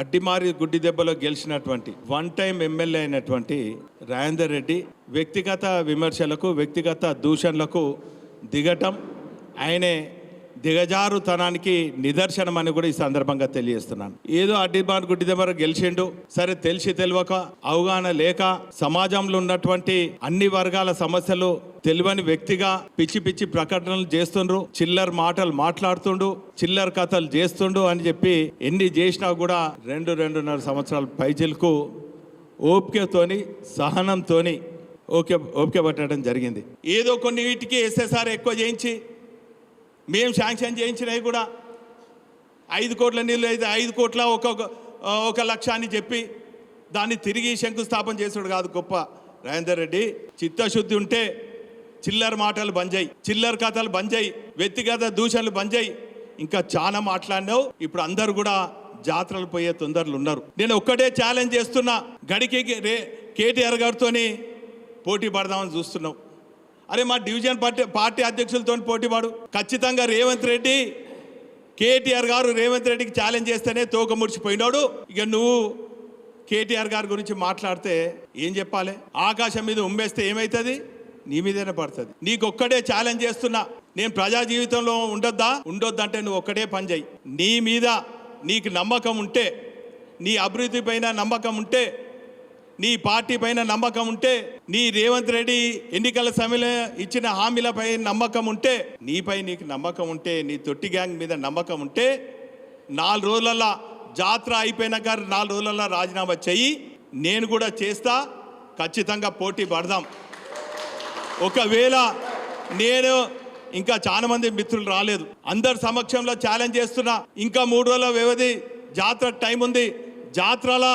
అడ్డిమారి గుడ్డి దెబ్బలో గెలిచినటువంటి one time MLA అయినటువంటి రాజేందర్ రెడ్డి వ్యక్తిగత విమర్శలకు వ్యక్తిగత దూషణలకు దిగటం ఆయనే దిగజారుతనానికి నిదర్శనం అని కూడా ఈ సందర్భంగా తెలియజేస్తున్నాను. ఏదో అడ్డిమారి గుడ్డి దెబ్బలో గెలిచిండు, సరే తెలిసి తెలియక అవగాహన లేక సమాజంలో ఉన్నటువంటి అన్ని వర్గాల సమస్యలు తెలియని వ్యక్తిగా పిచ్చి పిచ్చి ప్రకటనలు చేస్తుండ్రు, చిల్లర మాటలు మాట్లాడుతుండు, చిల్లర కథలు చేస్తుండు అని చెప్పి ఎన్ని చేసినా కూడా 2-2.5 సంవత్సరాల పైచిలకు ఓపికతోని సహనంతోని ఓపిక పట్టడం జరిగింది. ఏదో కొన్ని వీటికి ఎస్ఎస్ఆర్ ఎక్కువ చేయించి మేము శాంక్షన్ చేయించినవి కూడా 5 కోట్ల నీళ్ళు అయితే 5 కోట్ల 1 లక్ష అని చెప్పి దాన్ని తిరిగి శంకుస్థాపన చేసాడు కాదు గొప్ప రాజేందర్ రెడ్డి. చిత్తశుద్ధి ఉంటే చిల్లర మాటలు బంద్ చేయి, చిల్లర కథలు బంద్ చేయి, వ్యక్తిగత దూషణలు బంద్ చేయి. ఇంకా చాలా మాట్లాడినావు. ఇప్పుడు అందరు కూడా జాతరలు పోయే తొందరలు ఉన్నారు. నేను ఒక్కటే ఛాలెంజ్ చేస్తున్నా, గడికి కేటీఆర్ గారితోని పోటీ పడదామని చూస్తున్నావు. అరే మా డివిజన్ పార్టీ అధ్యక్షులతో పోటీ పడు. ఖచ్చితంగా రేవంత్ రెడ్డి కేటీఆర్ గారు రేవంత్ రెడ్డికి ఛాలెంజ్ చేస్తేనే తోక ముడిచిపోయినాడు. ఇక నువ్వు కేటీఆర్ గారి గురించి మాట్లాడితే ఏం చెప్పాలి? ఆకాశం మీద ఉమ్మేస్తే ఏమవుతుంది? నీ మీదనే పడుతుంది. నీకు ఒక్కడే ఛాలెంజ్ చేస్తున్నా, నేను ప్రజా జీవితంలో ఉండొద్దంటే నువ్వు ఒక్కడే పని చేయి. నీ మీద నీకు నమ్మకం ఉంటే, నీ అభివృద్ధి పైన నమ్మకం ఉంటే, నీ పార్టీ పైన నమ్మకం ఉంటే, నీ రేవంత్ రెడ్డి ఎన్నికల సమయంలో ఇచ్చిన హామీలపై నమ్మకం ఉంటే, నీపై నీకు నమ్మకం ఉంటే, నీ తొట్టి గ్యాంగ్ మీద నమ్మకం ఉంటే 4 రోజులలో జాతర అయిపోయినాక 4 రోజులలో రాజీనామా చెయ్యి. నేను కూడా చేస్తా. ఖచ్చితంగా పోటీ పడదాం. ఒకవేళ నేను ఇంకా చాలా మంది మిత్రులు రాలేదు, అందరి సమక్షంలో ఛాలెంజ్ చేస్తున్నా. ఇంకా 3 రోజుల వ్యవధి, జాతర టైం ఉంది. జాతరలో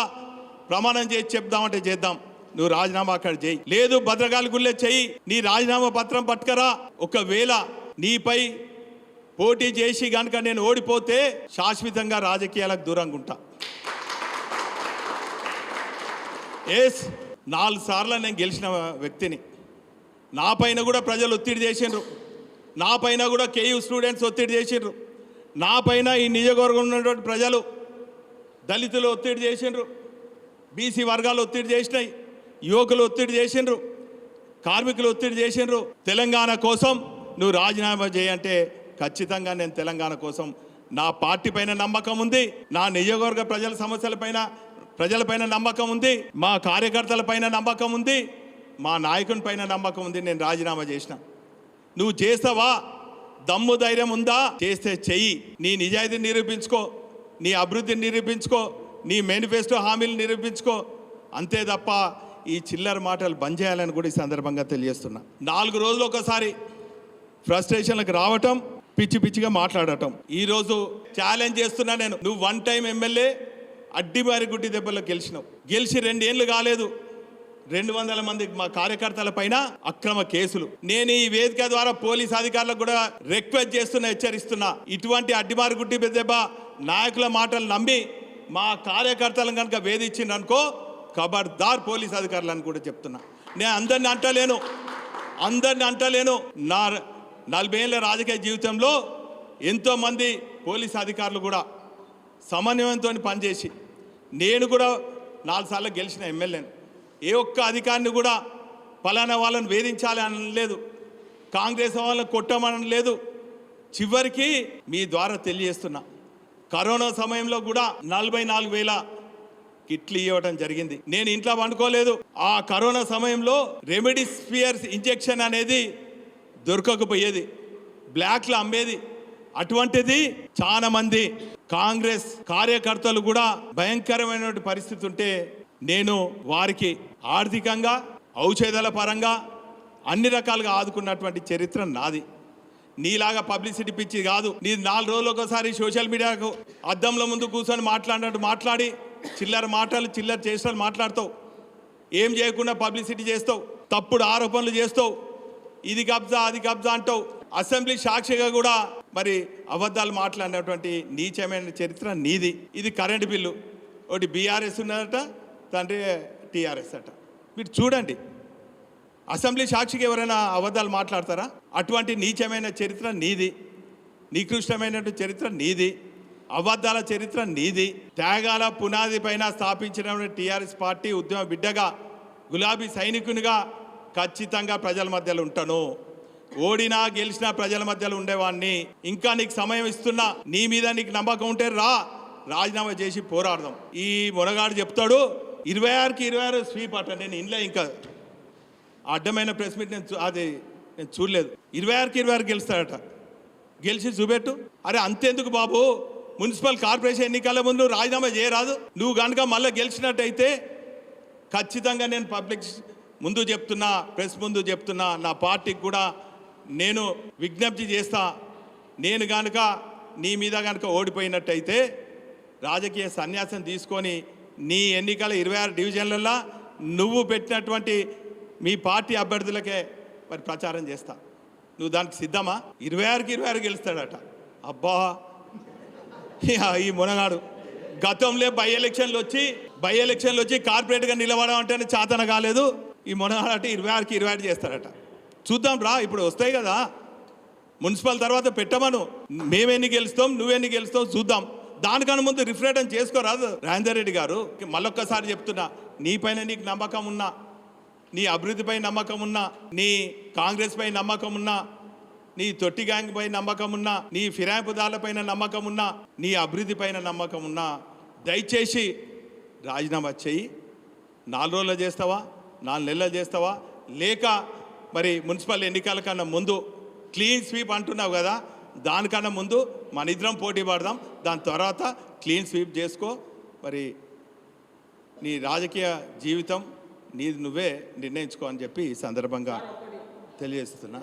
ప్రమాణం చేసి చెప్దామంటే చేద్దాం. నువ్వు రాజీనామా అక్కడ చేయి, లేదు భద్రకాళి గుళ్ళే చెయ్యి. నీ రాజీనామా పత్రం పట్టుకరా. ఒకవేళ నీపై పోటీ చేసి కనుక నేను ఓడిపోతే శాశ్వతంగా రాజకీయాలకు దూరంగా ఉంటా. 4 సార్లు నేను గెలిచిన వ్యక్తిని. నా పైన కూడా ప్రజలు ఒత్తిడి చేసిండ్రు, నా పైన కూడా కేయూ స్టూడెంట్స్ ఒత్తిడి చేసిండ్రు, నా పైన ఈ నియోజకవర్గం ఉన్నటువంటి ప్రజలు దళితులు ఒత్తిడి చేసిండ్రు, బీసీ వర్గాలు ఒత్తిడి చేసినాయి, యువకులు ఒత్తిడి చేసిండ్రు, కార్మికులు ఒత్తిడి చేసిండ్రు. తెలంగాణ కోసం నువ్వు రాజీనామా చేయంటే ఖచ్చితంగా నేను తెలంగాణ కోసం, నా పార్టీ పైన నమ్మకం ఉంది, నా నియోజకవర్గ ప్రజలపైన నమ్మకం ఉంది, మా కార్యకర్తల పైన నమ్మకం ఉంది, మా నాయకుని పైన నమ్మకం ఉంది. నేను రాజీనామా చేసిన. నువ్వు చేస్తావా? దమ్ము ధైర్యం ఉందా? చేస్తే చెయ్యి. నీ నిజాయితీని నిరూపించుకో, నీ అభివృద్ధిని నిరూపించుకో, నీ మేనిఫెస్టో హామీలు నిరూపించుకో. అంతే తప్ప ఈ చిల్లర మాటలు బంద్ చేయాలని కూడా ఈ సందర్భంగా తెలియజేస్తున్నా. 4 రోజులు ఒకసారి ఫ్రస్ట్రేషన్లకు రావటం, పిచ్చి పిచ్చిగా మాట్లాడటం. ఈరోజు ఛాలెంజ్ చేస్తున్నా నేను. నువ్వు వన్ టైం ఎమ్మెల్యే అడ్డిమారి గుడ్డి దెబ్బలో గెలిచినావు. గెలిచి 2 ఏళ్ళు కాలేదు, 200 మంది మా కార్యకర్తల పైన అక్రమ కేసులు. నేను ఈ వేదిక ద్వారా పోలీస్ అధికారులకు కూడా రిక్వెస్ట్ చేస్తున్నా, హెచ్చరిస్తున్నా. ఇటువంటి అడ్డిమారి గుడ్డి దెబ్బ నాయకుల మాటలు నమ్మి మా కార్యకర్తలను కనుక వేధించిందనుకో ఖబర్దార్ పోలీస్ అధికారులను కూడా చెప్తున్నా. నేను అందరిని అంటలేను. నా 40 ఏళ్ళ రాజకీయ జీవితంలో ఎంతోమంది పోలీస్ అధికారులు కూడా సమన్వయంతో పనిచేసి, నేను కూడా 4 సార్లు గెలిచిన ఎమ్మెల్యేను. ఏ ఒక్క అధికారిని కూడా పలానా వాళ్ళని వేధించాలి అనలేదు, కాంగ్రెస్ వాళ్ళని కొట్టమని లేదు. చివరికి మీ ద్వారా తెలియజేస్తున్నా, కరోనా సమయంలో కూడా 44,000 కిట్లు ఇవ్వడం జరిగింది. నేను ఇంట్లో వండుకోలేదు. ఆ కరోనా సమయంలో రెమిడిసివిర్ ఇంజెక్షన్ అనేది దొరకకపోయేది, బ్లాక్లో అమ్మేది. అటువంటిది చాలా మంది కాంగ్రెస్ కార్యకర్తలు కూడా భయంకరమైన పరిస్థితి ఉంటే నేను వారికి ఆర్థికంగా, ఔషధాల పరంగా అన్ని రకాలుగా ఆదుకున్నటువంటి చరిత్ర నాది. నీలాగా పబ్లిసిటీ పిచ్చి కాదు. నీ 4 రోజులు ఒకసారి సోషల్ మీడియాకు అద్దంలో ముందు కూర్చొని మాట్లాడినట్టు మాట్లాడి చిల్లర మాటలు, చిల్లర చేష్టలు మాట్లాడతావు. ఏం చేయకుండా పబ్లిసిటీ చేస్తావు, తప్పుడు ఆరోపణలు చేస్తావు, ఇది కబ్జా అది కబ్జా అంటావు. అసెంబ్లీ సాక్షిగా కూడా మరి అబద్ధాలు మాట్లాడినటువంటి నీచమైన చరిత్ర నీది. ఇది కరెంటు బిల్లు, ఒకటి బీఆర్ఎస్ ఉన్నదట, తండ్రి టీఆర్ఎస్ అట. మీరు చూడండి, అసెంబ్లీ సాక్షికి ఎవరైనా అబద్ధాలు మాట్లాడతారా? అటువంటి నీచమైన చరిత్ర నీది, నికృష్టమైనటువంటి చరిత్ర నీది. అబద్ధాల చరిత్ర నీది. త్యాగాల పునాది పైన స్థాపించిన టీఆర్ఎస్ పార్టీ ఉద్యమ బిడ్డగా, గులాబీ సైనికునిగా ఖచ్చితంగా ప్రజల మధ్యలో ఉంటాను. ఓడినా గెలిచినా ప్రజల మధ్యలో ఉండేవాడిని. ఇంకా నీకు సమయం ఇస్తున్నా. నీ మీద నీకు నమ్మకం ఉంటే రాజీనామా చేసి పోరాడదాం. ఈ మునగాడు చెప్తాడు 26కి 26 స్వీప్ అట. నేను ఇంట్లో ఇంకా అడ్డమైన ప్రెస్ మీట్ నేను చూడలేదు. 26కి 26 గెలుస్తాడట. గెలిచి చూపెట్టు. అరే అంతెందుకు బాబు, మున్సిపల్ కార్పొరేషన్ ఎన్నికల ముందు రాజీనామా చేయరాదు. నువ్వు కనుక మళ్ళీ గెలిచినట్టయితే ఖచ్చితంగా నేను పబ్లిక్ ముందు చెప్తున్నా, ప్రెస్ ముందు చెప్తున్నా, నా పార్టీకి కూడా నేను విజ్ఞప్తి చేస్తా. నేను కనుక నీ మీద కనుక ఓడిపోయినట్టయితే రాజకీయ సన్యాసం తీసుకొని నీ ఎన్నికల 26 డివిజన్లలో నువ్వు పెట్టినటువంటి మీ పార్టీ అభ్యర్థులకే మరి ప్రచారం చేస్తా. నువ్వు దానికి సిద్ధమా? 26కి 26 గెలుస్తాడట. అబ్బా, ఈ మునగాడు గతంలో బై ఎలక్షన్లు వచ్చి కార్పొరేట్గా నిలబడడం అంటేనే చాతన కాలేదు. ఈ మునగాడట 26కి 26 చేస్తాడట. చూద్దాం రా, ఇప్పుడు వస్తాయి కదా మున్సిపల్, తర్వాత పెట్టమను. మేమెన్ని గెలుస్తాం, నువ్వెన్ని గెలుస్తావు చూద్దాం. దానికన్నా ముందు రిఫరెండం చేసుకోరాదు. రాజేందర్ రెడ్డి గారు, మళ్ళొక్కసారి చెప్తున్నా, నీపైన నీకు నమ్మకం ఉన్నా, నీ అభివృద్ధిపై నమ్మకం ఉన్నా, నీ కాంగ్రెస్ పై నమ్మకం ఉన్నా, నీ తొట్టి గ్యాంగ్ పై నమ్మకం ఉన్నా, నీ ఫిరాయింపుదారులపైన నమ్మకం ఉన్నా, నీ అభివృద్ధి పైన నమ్మకం ఉన్నా, దయచేసి రాజీనామా చెయ్యి. 4 రోజులు చేస్తావా, 4 నెలలు చేస్తావా, లేక మరి మున్సిపల్ ఎన్నికల కన్నా ముందు క్లీన్ స్వీప్ అంటున్నావు కదా, దానికన్నా ముందు మన ఇద్దరం పోటీ పడదాం. దాని తర్వాత క్లీన్ స్వీప్ చేసుకో. మరి నీ రాజకీయ జీవితం నీది నువ్వే నిర్ణయించుకో అని చెప్పి ఈ సందర్భంగా తెలియజేస్తున్నా.